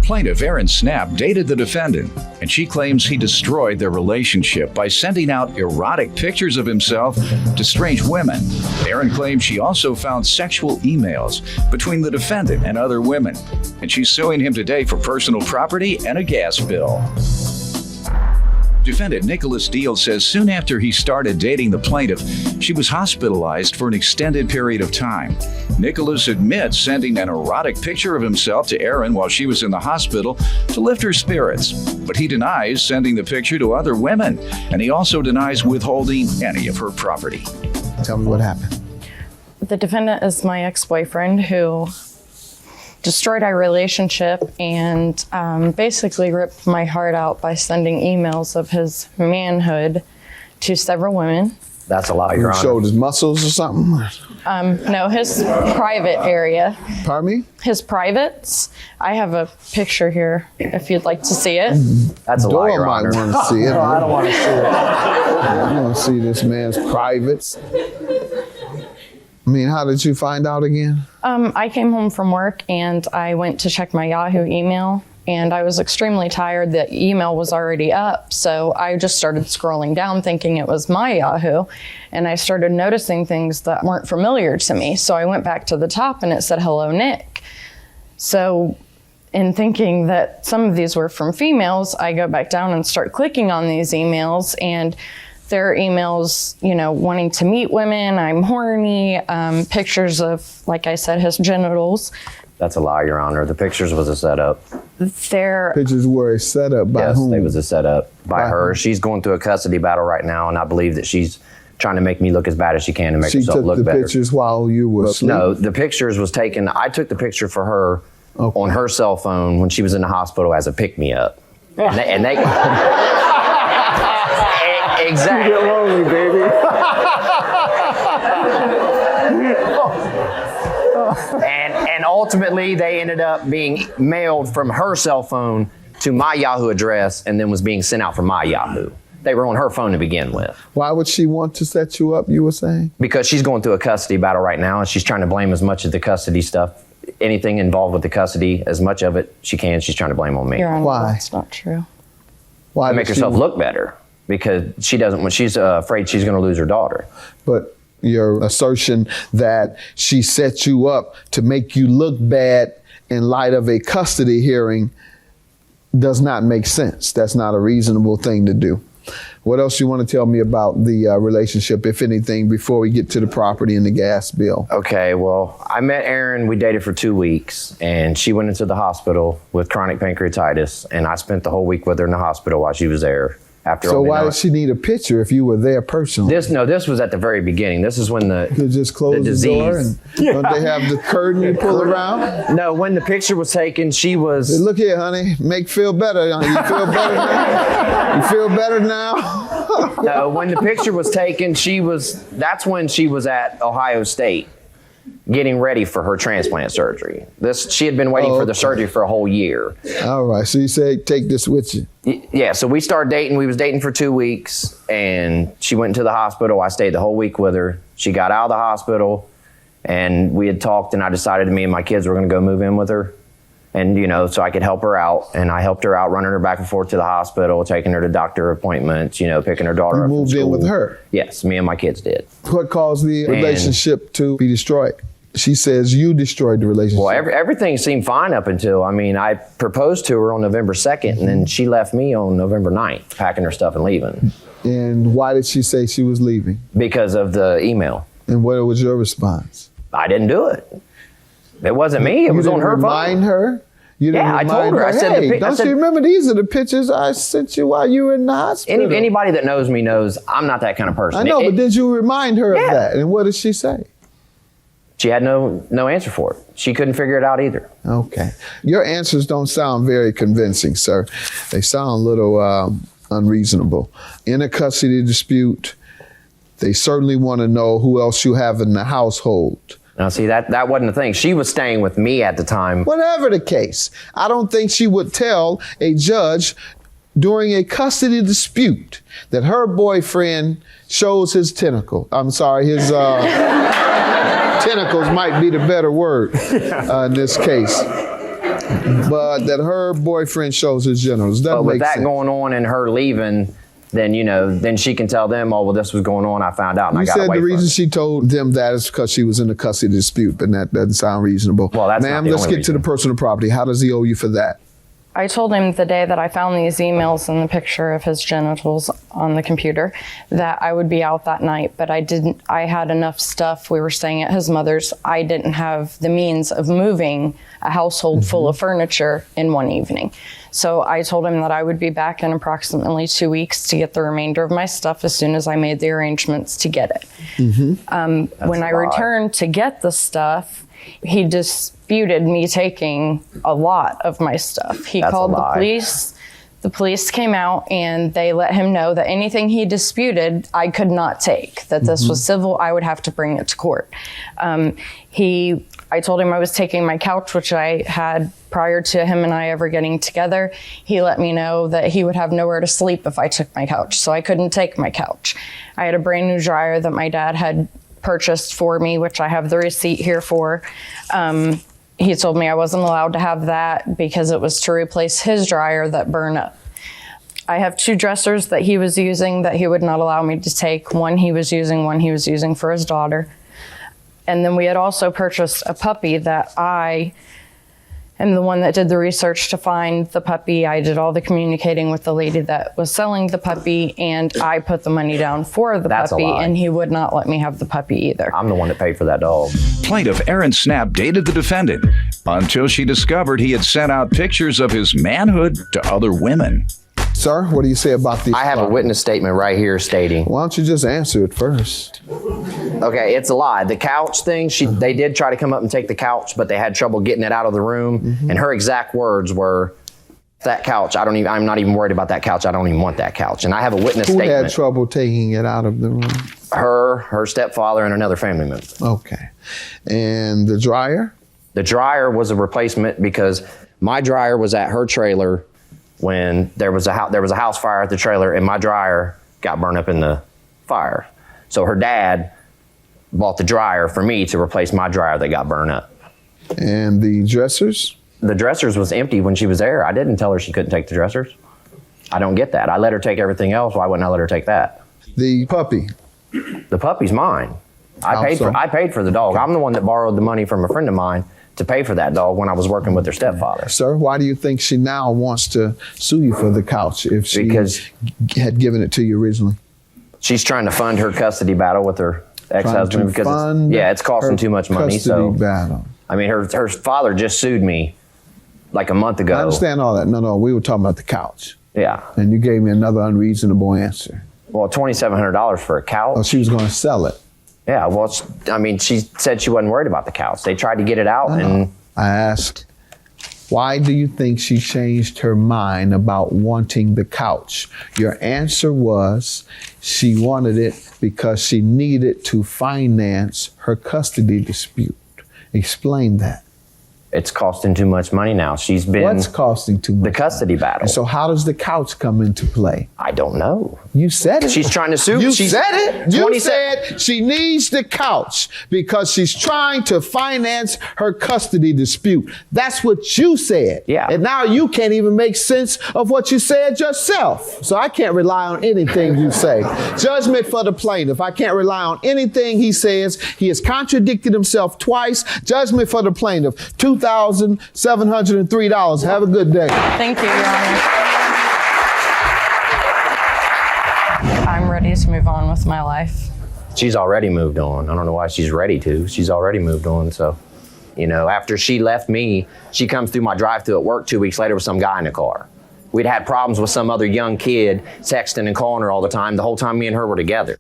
plaintiff, Aaron Snap, dated the defendant, and she claims he destroyed their relationship by sending out erotic pictures of himself to strange women. Aaron claims she also found sexual emails between the defendant and other women, and she's suing him today for personal property and a gas bill. Defendant Nicholas Deal says soon after he started dating the plaintiff, she was hospitalized for an extended period of time. Nicholas admits sending an erotic picture of himself to Aaron while she was in the hospital to lift her spirits, but he denies sending the picture to other women, and he also denies withholding any of her property. Tell me what happened. The defendant is my ex-boyfriend who destroyed our relationship and basically ripped my heart out by sending emails of his manhood to several women. That's a lot, Your Honor. Showed his muscles or something? No, his private area. Pardon me? His privates. I have a picture here if you'd like to see it. That's a lot, Doyle Your might Honor. want to see it. I don't want to see it. I want to see this man's privates. I mean, how did you find out again? I came home from work and I went to check my Yahoo email, and I was extremely tired. The email was already up, so I just started scrolling down thinking it was my Yahoo, and I started noticing things that weren't familiar to me. So I went back to the top and it said, "Hello, Nick." So in thinking that some of these were from females, I go back down and start clicking on these emails, and there are emails, you know, wanting to meet women, I'm horny, pictures of, like I said, his genitals. That's a lie, Your Honor. The pictures was a setup. Pictures were a setup by whom? Yes, they was a setup by her. She's going through a custody battle right now, and I believe that she's trying to make me look as bad as she can to make herself look better. She took the pictures while you were asleep? No, the pictures was taken, I took the picture for her on her cell phone when she was in the hospital as a pick-me-up. And they exactly. You're lonely, baby. And ultimately, they ended up being mailed from her cell phone to my Yahoo address, and then was being sent out from my Yahoo. They were on her phone to begin with. Why would she want to set you up, you were saying? Because she's going through a custody battle right now, and she's trying to blame as much of the custody stuff, anything involved with the custody, as much of it she can, she's trying to blame on me. Your Honor, Why? that's not true. Why To make herself look better, because she doesn't, when she's afraid she's going to lose her daughter. But your assertion that she set you up to make you look bad in light of a custody hearing does not make sense. That's not a reasonable thing to do. What else you want to tell me about the relationship, if anything, before we get to the property and the gas bill? Okay, well, I met Erin, we dated for 2 weeks, and she went into the hospital with chronic pancreatitis, and I spent the whole week with her in the hospital while she was there. So why did she need a picture if you were there personally? This was at the very beginning. This is when the You just close the door and don't they have the curtain you pull around? No, when the picture was taken, she was... Hey, look here, honey, make feel better. You feel better now? You feel better now? No, when the picture was taken, that's when she was at Ohio State getting ready for her transplant surgery. She had been waiting for the surgery for a whole year. All right, so you say, take this with you. Yeah, so we started dating. We was dating for 2 weeks, and she went into the hospital. I stayed the whole week with her. She got out of the hospital, and we had talked, and I decided me and my kids were going to go move in with her. And, you know, so I could help her out. And I helped her out, running her back and forth to the hospital, taking her to doctor appointments, you know, picking her daughter up from moved school. in with her? Yes, me and my kids did. What caused the relationship to be destroyed? She says you destroyed the relationship. Well, everything seemed fine up until, I proposed to her on November 2nd, and then she left me on November 9th, packing her stuff and leaving. And why did she say she was leaving? Because of the email. And what was your response? I didn't do it. It wasn't me. It was on her phone. Remind her? You didn't I told her. I said, hey, don't you remember these are the pictures I sent you while you were in the hospital? Anybody that knows me knows I'm not that kind of person. I know, but did you remind her of that? And what did she say? She had no answer for it. She couldn't figure it out either. Okay. Your answers don't sound very convincing, sir. They sound a little unreasonable. In a custody dispute, they certainly want to know who else you have in the household. Now, see, that wasn't the thing. She was staying with me at the time. Whatever the case, I don't think she would tell a judge during a custody dispute that her boyfriend shows his tentacle. I'm sorry, his tentacles might be the better word in this case. but that her boyfriend shows his genitals. That But with makes that sense. going on and her leaving, then, then she can tell them, oh, well, this was going on. I found out and You I got said away the from reason it. she told them that is because she was in a custody dispute, but that doesn't sound reasonable. Well, that's not Ma'am, the let's only get to the reason. personal property. How does he owe you for that? I told him the day that I found these emails and the picture of his genitals on the computer that I would be out that night, but I had enough stuff. We were staying at his mother's. I didn't have the means of moving a household full of furniture in one evening. So I told him that I would be back in approximately 2 weeks to get the remainder of my stuff as soon as I made the arrangements to get it. When I returned to get the stuff, he disputed me taking a lot of my stuff. He That's a called the lie. police. The police came out and they let him know that anything he disputed, I could not take, that this was civil, I would have to bring it to court. I told him I was taking my couch, which I had prior to him and I ever getting together. He let me know that he would have nowhere to sleep if I took my couch, so I couldn't take my couch. I had a brand new dryer that my dad had purchased for me, which I have the receipt here for. He told me I wasn't allowed to have that because it was to replace his dryer that burned up. I have 2 dressers that he was using that he would not allow me to take. One he was using for his daughter. And then we had also purchased a puppy that I am the one that did the research to find the puppy. I did all the communicating with the lady that was selling the puppy, and I put the money down for the That's a puppy, lie. and he would not let me have the puppy either. I'm the one that paid for that dog. Plaintiff Aaron Snapp dated the defendant until she discovered he had sent out pictures of his manhood to other women. Sir, what do you say about these? I have a witness statement right here stating, Why don't you just answer it first? okay, it's a lie. The couch thing, they did try to come up and take the couch, but they had trouble getting it out of the room. And her exact words were, that couch, I'm not even worried about that couch. I don't even want that couch. And I have a witness Who statement. had trouble taking it out of the room? Her stepfather, and another family member. Okay. And the dryer? The dryer was a replacement because my dryer was at her trailer when there was a house fire at the trailer, and my dryer got burned up in the fire. So her dad bought the dryer for me to replace my dryer that got burned up. And the dressers? The dressers was empty when she was there. I didn't tell her she couldn't take the dressers. I don't get that. I let her take everything else. Why wouldn't I let her take that? The puppy? The puppy's mine. How so? I paid for the dog. I'm the one that borrowed the money from a friend of mine to pay for that dog when I was working with their stepfather. Sir, why do you think she now wants to sue you for the couch if she Because- had given it to you originally? She's trying to fund her custody battle with her Trying ex-husband to because fund it's costing her too much money. custody So battle. I mean, her father just sued me like a month ago. I understand all that. No, we were talking about the couch. Yeah. And you gave me another unreasonable answer. Well, $2,700 for a couch. Oh, she was going to sell it. Yeah. Well, she said she wasn't worried about the couch. They tried to get it out, and I asked, why do you think she changed her mind about wanting the couch? Your answer was she wanted it because she needed to finance her custody dispute. Explain that. it's costing too much money now. She's been What's costing too much? the custody battle. And so how does the couch come into play? I don't know. You said it. She's trying to sue. You She's said it. You 27 said she needs the couch because she's trying to finance her custody dispute. That's what you said. Yeah. And now you can't even make sense of what you said yourself. So I can't rely on anything you say. Judgment for the plaintiff. I can't rely on anything he says. He has contradicted himself twice. Judgment for the plaintiff. $2,703. Have a good day. Thank you, Your Honor. I'm ready to move on with my life. She's already moved on. I don't know why she's ready to. She's already moved on. So, after she left me, she comes through my drive-thru at work 2 weeks later with some guy in the car. We'd had problems with some other young kid texting and calling her all the time. The whole time me and her were together.